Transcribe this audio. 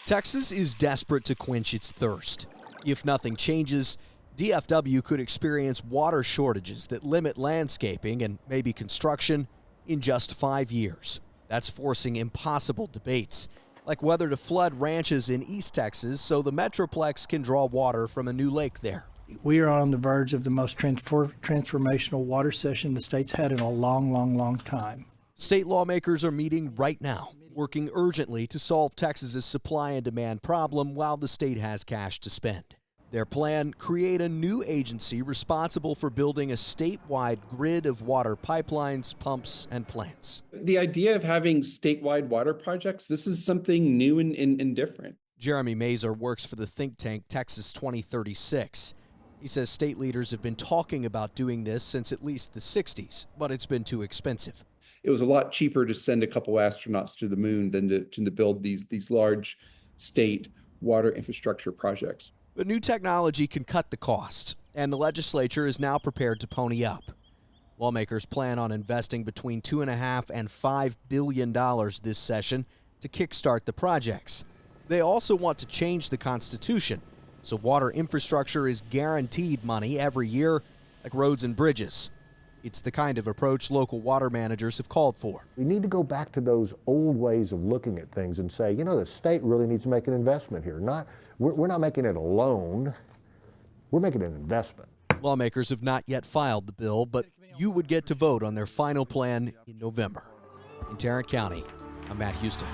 Texas is desperate to quench its thirst. If nothing changes, DFW could experience water shortages that limit landscaping and maybe construction in just 5 years. That's forcing impossible debates, like whether to flood ranches in East Texas so the Metroplex can draw water from a new lake there. We are on the verge of the most transformational water session the state's had in a long time. State lawmakers are meeting right now, working urgently to solve Texas's supply and demand problem while the state has cash to spend. Their plan, create a new agency responsible for building a statewide grid of water pipelines, pumps, and plants. The idea of having statewide water projects, this is something new and different. Jeremy Mazer works for the think tank Texas 2036. He says state leaders have been talking about doing this since at least the 60s, but it's been too expensive. It was a lot cheaper to send a couple astronauts to the moon than to build these large state water infrastructure projects. But new technology can cut the cost, and the legislature is now prepared to pony up. Lawmakers plan on investing between $2.5 and $5 billion this session to kickstart the projects. They also want to change the Constitution so water infrastructure is guaranteed money every year, like roads and bridges. It's the kind of approach local water managers have called for. We need to go back to those old ways of looking at things and say, the state really needs to make an investment here. We're not making it a loan, we're making an investment. Lawmakers have not yet filed the bill, but you would get to vote on their final plan in November. In Tarrant County, I'm Matt Houston.